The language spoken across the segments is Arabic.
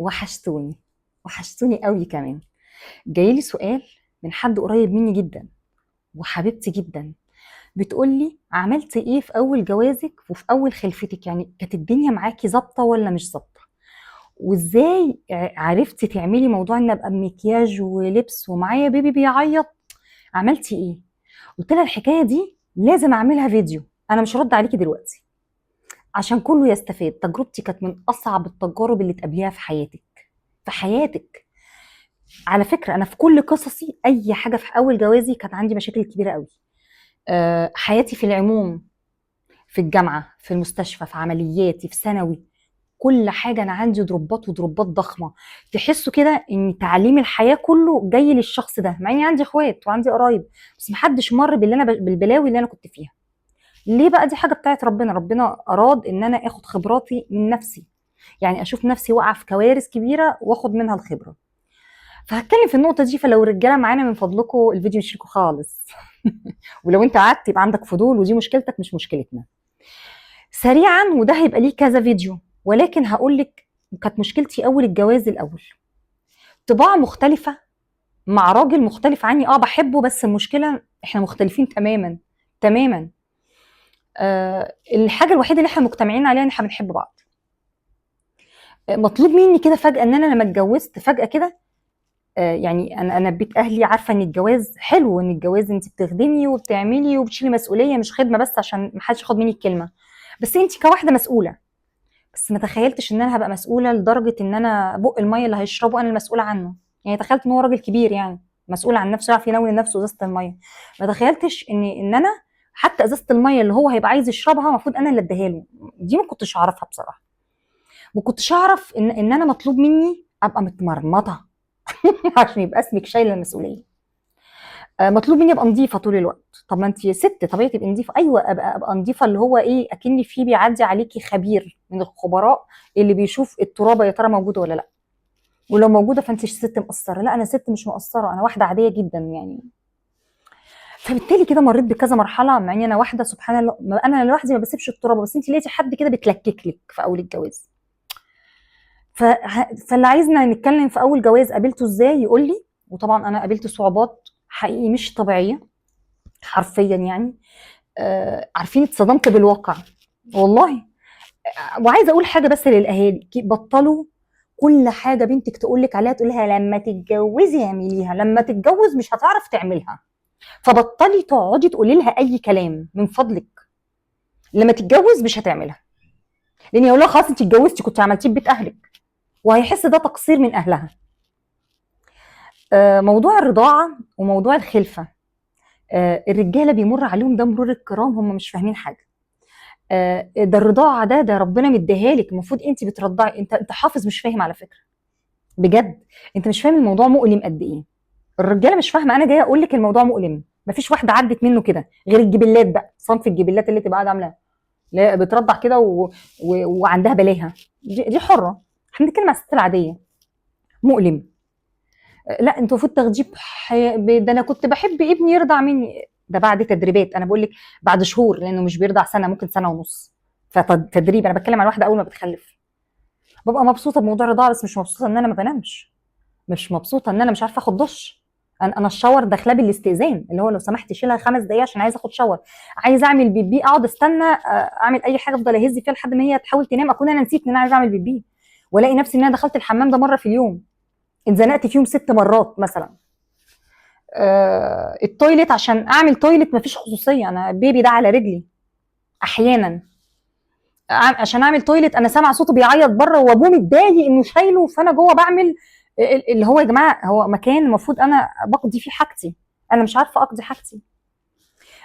وحشتوني، وحشتوني قوي كمان. جايلي سؤال من حد قريب مني جدا وحبيبتي جدا. بتقولي عملتي ايه في اول جوازك وفي اول خلفتك؟ يعني كانت الدنيا معاكي ظابطه ولا مش ظابطه؟ وازاي عرفتي تعملي موضوع ان ابقى بمكياج ولبس ومعايا بيبي بيعيط؟ عملتي ايه؟ قلت لها الحكايه دي لازم اعملها فيديو. انا مش هرد عليكي دلوقتي عشان كله يستفاد. تجربتي كانت من اصعب التجارب اللي تقابليها في حياتك. في حياتك. على فكره انا في كل قصصي اي حاجه في اول جوازي كانت عندي مشاكل كبيره قوي. حياتي في العموم، في الجامعه، في المستشفى، في عملياتي، في ثانوي، كل حاجه انا عندي ضربات وضربات ضخمه. تحسوا كده ان تعليم الحياه كله جاي للشخص ده، مع اني عندي اخوات وعندي قرايب، بس محدش مر بالبلاوي اللي انا كنت فيها. ليه بقى؟ دي حاجه بتاعت ربنا. ربنا اراد ان انا اخد خبراتي من نفسي، يعني اشوف نفسي واقعه في كوارث كبيره واخد منها الخبره. فهتكلم في النقطه دي، فلو الرجاله معانا من فضلكم الفيديو مش ليكوا خالص. ولو انت قعدت يبقى عندك فضول، ودي مشكلتك مش مشكلتنا. سريعا، وده هيبقى ليه كذا فيديو، ولكن هقول لك كانت مشكلتي اول الجواز الاول. طباع مختلفه مع راجل مختلف عني، بحبه، بس المشكله احنا مختلفين تماما تماما. الحاجه الوحيده اللي احنا مجتمعين عليها ان احنا بنحب بعض. مطلوب مني كده فجاه ان انا لما اتجوزت فجاه كده، يعني انا بيت اهلي عارفه ان الجواز حلو، ان الجواز انت بتخدمي وبتعملي وبتشيلي مسؤوليه، مش خدمه بس عشان ما حدش ياخد مني الكلمه، بس انت كواحده مسؤوله. بس ما تخيلتش ان انا هبقى مسؤوله لدرجه ان انا بق الميه اللي هيشربه انا المسؤوله عنه. يعني تخيلت ان هو راجل كبير، يعني مسؤول عن نفسه، يعرف يناول لنفسه ازازه الميه. ما تخيلتش ان انا حتى ازازه الميه اللي هو هيبقى عايز يشربها المفروض انا اللي اديها له. دي ما كنتش اعرفها بصراحه. ما كنتش اعرف ان انا مطلوب مني ابقى متمرمطه عشان يبقى اسمك شايله المسؤوليه. مطلوب مني ابقى نظيفه طول الوقت. طب ما انت ست، طبيعي تبقي نظيفه. ايوه، ابقى نظيفه، اللي هو ايه، اكني في بيعدي عليكي خبير من الخبراء اللي بيشوف الترابه يا ترى موجوده ولا لا، ولو موجوده فانت ست مقصره. لا، انا ست مش مقصره، انا واحده عاديه جدا يعني. فبالتالي كده مريت بكذا مرحله، مع اني انا واحده سبحان الله، انا لوحدي ما بسيبش الترابه، بس انت لقيتي حد كده بتلكك لك في اول الجواز. ف... فاللي عايزنا نتكلم في اول جواز قابلته ازاي يقول لي. وطبعا انا قابلت صعوبات حقيقي مش طبيعيه، حرفيا يعني. عارفين اتصدمت بالواقع والله. وعايزه اقول حاجه بس للاهالي، بطلوا كل حاجه بنتك تقول لك عليها تقول لها لما تتجوزي اعمليها، لما تتجوز مش هتعرف تعملها. فبطلي تقعدي تقولي لها اي كلام من فضلك. لما تتجوز مش هتعملها، لان يقول لها خلاص انت اتجوزتي كنت عملتيه في بيت اهلك، وهيحس ده تقصير من اهلها. موضوع الرضاعه وموضوع الخلفه، الرجاله بيمر عليهم ده مرور الكرام، هم مش فاهمين حاجه. ده الرضاعه ده ربنا مديها لك، المفروض انت بترضعي. انت حافظ مش فاهم على فكره، بجد. انت مش فاهم الموضوع مؤلم قد ايه. الرجاله مش فاهمه، انا جايه اقول لك الموضوع مؤلم. مفيش واحده عدت منه كده غير الجبلات بقى، صنف الجبلات اللي تبقى قاعده عامله لا بترضع كده وعندها بلاهه. دي حره. احنا بنتكلم على الست العاديه. مؤلم. لا انتوا المفروض تاخديه ده انا كنت بحب ابني يرضع مني. ده بعد تدريبات، انا بقول لك بعد شهور، لانه مش بيرضع سنه، ممكن سنه ونص. فتدريب، انا بتكلم على واحده اول ما بتخلف. ببقى مبسوطه بموضوع الرضاعه، بس مش مبسوطه ان انا ما بنامش. مش مبسوطه ان انا مش عارفه اخد دش. انا الشاور داخله بالاستئذان، اللي هو لو سمحت شيلها 5 دقايق عشان عايزه اخد شاور. عايزه اعمل بيبي، اقعد استنى اعمل اي حاجه، افضل اهز فيها لحد ما هي تحاول تنام، اكون انا نسيت ان انا عايزه اعمل بيبي، والاقي نفسي ان انا دخلت الحمام ده مره في اليوم، اتزنقت فيهم 6 مرات مثلا. التويليت، عشان اعمل تويليت مفيش خصوصيه، انا البيبي ده على رجلي احيانا. عشان اعمل تويليت انا سامعه صوته بيعيط بره، وابوه متضايق انه شايله، فانا جوه بعمل اللي هو يا جماعه هو مكان المفروض انا بقضي فيه حاجتي، انا مش عارفه اقضي حاجتي.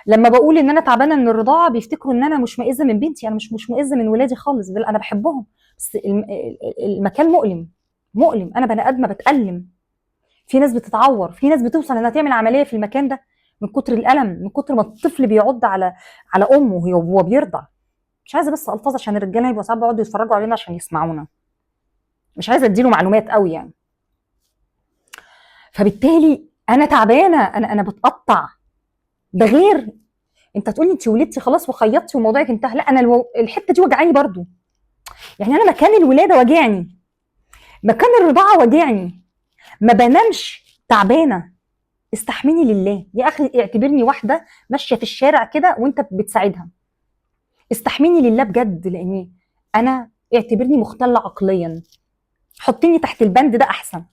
لما بقول ان انا تعبانه من الرضاعه بيفتكروا ان انا مش مئزه من بنتي، انا مش مئزه من ولادي خالص، انا بحبهم. بس المكان مؤلم. مؤلم، انا بني ادمه بتألم. في ناس بتتعور، في ناس بتوصل انها تعمل عمليه في المكان ده من كتر الالم، من كتر ما الطفل بيعض على امه وهو بيرضع. مش عايزه بس الفاظ عشان الرجاله هيبقوا ساعات بيقعدوا يتفرجوا علينا عشان يسمعونا، مش عايزه اديله معلومات قوي يعني. فبالتالي انا تعبانه، انا بتقطع. ده غير انت تقولي انت ولدتي خلاص وخيطتي وموضوعك انتهى، لا انا الحته دي وجعاني برضو. يعني انا مكان الولاده وجعني. مكان الرضاعه واجعني، ما بنامش، تعبانه، استحملي لله يا اخي، اعتبرني واحده ماشيه في الشارع كده وانت بتساعدها، استحملي لله بجد، لاني انا اعتبرني مختله عقليا، حطيني تحت البند ده احسن.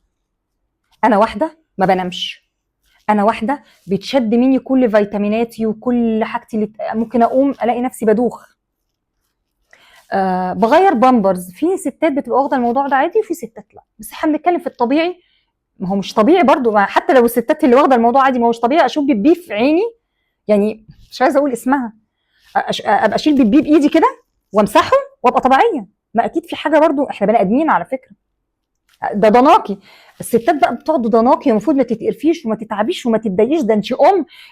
انا واحده ما بنامش، انا واحده بيتشد مني كل فيتاميناتي وكل حاجتي اللي ممكن اقوم الاقي نفسي بدوخ. بغير بامبرز، في ستات بتبقى واخده الموضوع ده عادي وفي ستات لا، بس احنا بنتكلم في الطبيعي. ما هو مش طبيعي برضو، ما حتى لو الستات اللي واخده الموضوع عادي، ما هوش طبيعي اشوف بيبي في عيني، يعني مش عايزه اقول اسمها، ابقى اشيل بيبي بايدي كده وامسحه وابقى طبيعيه. ما اكيد في حاجه برضو، احنا بني ادمين على فكره، ده ضناكي. الستات بقى بتقعد ضناكي، المفروض ما تتقرفيش وما تتعبيش وما تتضايقيش، ده انت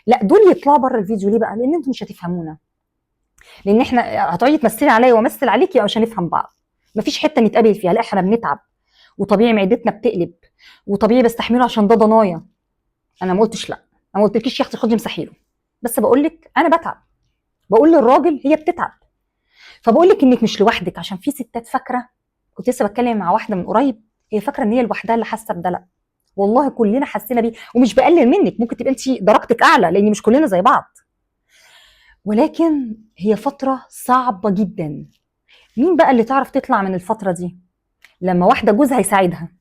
لا دول يطلعوا بره الفيديو. ليه بقى؟ لان انتوا مش هتفهمونا، لان احنا هتقعدي تمثلي عليا وامثل عليكي او مش هنفهم بعض. مفيش حته نتقابل فيها، لا احنا بنتعب، وطبيعي معدتنا بتقلب، وطبيعي بستحمله عشان ده ضنايا. انا ما قلتش لا، انا ما قلتلكيش يا اختي خدي امسحي له، بس بقول لك انا بتعب، بقول للراجل هي بتتعب، فبقول لك انك مش لوحدك. عشان في ستات فاكره، كنت لسه بتكلم مع واحده من قريب، هي فاكره ان هي لوحدها اللي حاسه بده، لا والله كلنا حسينا بيه، ومش بقلل منك، ممكن تبقى انت درجتك اعلى لان مش كلنا زي بعض، ولكن هي فتره صعبه جدا. مين بقى اللي تعرف تطلع من الفتره دي؟ لما واحده جوزها يساعدها.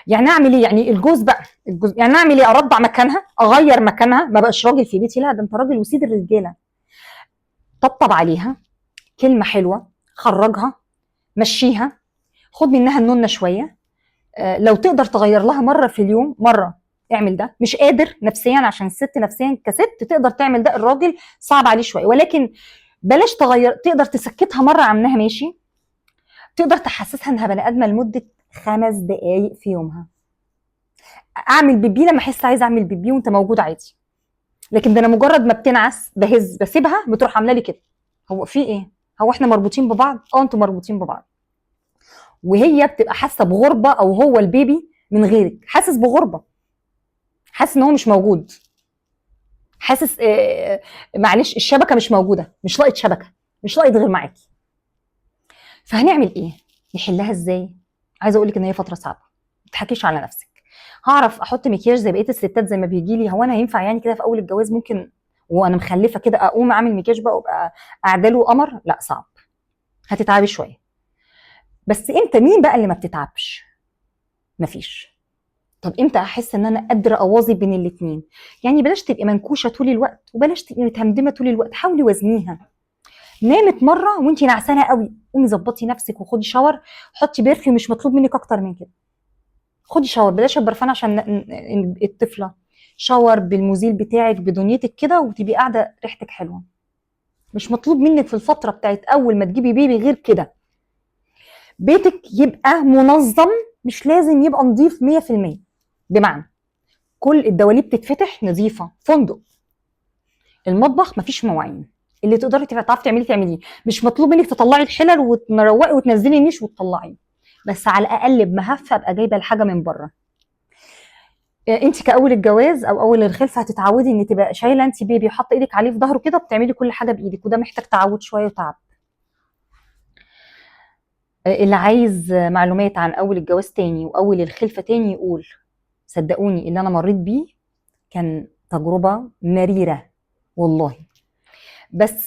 يعني اعمل ايه؟ يعني الجوز بقى، الجوز يعني اعمل ايه؟ ارضع مكانها، اغير مكانها، ما بقاش راجل في بيتي؟ لا ده انت راجل وسيد الرجاله. طبطب عليها، كلمه حلوه، خرجها، مشيها، خد منها النونه شويه. لو تقدر تغير لها مره في اليوم، مره اعمل ده. مش قادر نفسيا، عشان الست نفسيا كست تقدر تعمل ده، الراجل صعب عليه شويه، ولكن بلاش تغير. تقدر تسكتها مره عنها ماشي، تقدر تحسسها انها بني ادمه لمده 5 دقائق في يومها. اعمل بيبي لما احس عايزه اعمل بيبي وانت موجود عادي، لكن ده انا مجرد ما بتنعس بهز بسيبها بتروح عامله لي كده. هو في ايه؟ هو احنا مربوطين ببعض؟ انتوا مربوطين ببعض. وهي بتبقى حاسه بغربه، او هو البيبي من غيرك حاسس بغربه، حاسس ان هو مش موجود، حاسس معلش الشبكه مش موجوده، مش لاقط شبكه، مش لاقط غير معاكي. فهنعمل ايه؟ نحلها ازاي؟ عايزه اقول لك ان هي فتره صعبه، ما تضحكيش على نفسك. هعرف احط مكياج زي بقيه الستات زي ما بيجي لي؟ هو انا هينفع يعني كده في اول الجواز ممكن وانا مخلفه كده اقوم اعمل مكياج بقى وابقى اعدله قمر؟ لا صعب، هتتعبي شويه. بس امتى؟ مين بقى اللي ما بتتعبش؟ مفيش. طب امتى احس ان انا قادره اوازي بين الاثنين؟ يعني بلاش تبقي منكوشه طول الوقت وبلاش تبقي متهمدمه طول الوقت، حاولي وزنيها. نامت مره وانت نعسانه قوي، قومي ظبطي نفسك وخدي شاور، حطي برفيوم، مش مطلوب منك اكتر من كده. خدي شاور، بلاش البرفان عشان الطفله، شاور بالمزيل بتاعك بدنيتك كده وتبقي قاعده ريحتك حلوه. مش مطلوب منك في الفتره بتاعت اول ما تجيبي بيبي غير كده. بيتك يبقى منظم، مش لازم يبقى نظيف 100%، بمعنى كل الدواليب تتفتح نظيفه، فندق. المطبخ مفيش مواعين، اللي تقدري تعرفي تعملي تعمليه، مش مطلوب منك تطلعي الحلل وتروقي وتنزلي النيش وتطلعي، بس على الاقل بمهفه ابقى جايبه الحاجه من بره. انت كاول الجواز او اول الخلفه هتتعودي ان تبقى شايله انت بيبي وحاطه ايدك عليه في ظهره كده، بتعملي كل حاجه بايدك، وده محتاج تعود شويه وتعب. اللي عايز معلومات عن اول الجواز تاني واول الخلفه تاني يقول. صدقوني اللي انا مريت بيه كان تجربه مريره والله. بس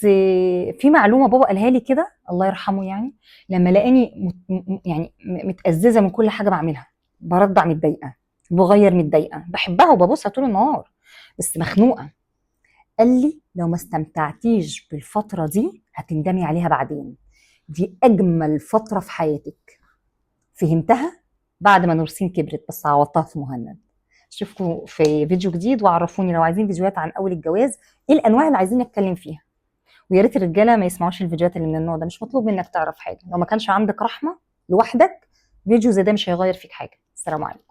في معلومه بابا قالها لي كده الله يرحمه، يعني لما لقاني يعني متأززه من كل حاجه بعملها، برضع متضايقه، بغير متضايقه، بحبها وببصها طول النهار بس مخنوقه، قال لي لو ما استمتعتيش بالفتره دي هتندمي عليها بعدين، دي اجمل فتره في حياتك. فهمتها بعد ما نورسين كبرت، بس عوضتها في مهند. اشوفكم في فيديو جديد، وعرفوني لو عايزين فيديوهات عن اول الجواز ايه الانواع اللي عايزين نتكلم فيها. ويا ريت الرجاله ما يسمعوش الفيديوهات اللي من النوع ده، مش مطلوب منك تعرف حاجه، لو ما كانش عندك رحمه لوحدك فيديو زي ده مش هيغير فيك حاجه. السلام عليكم.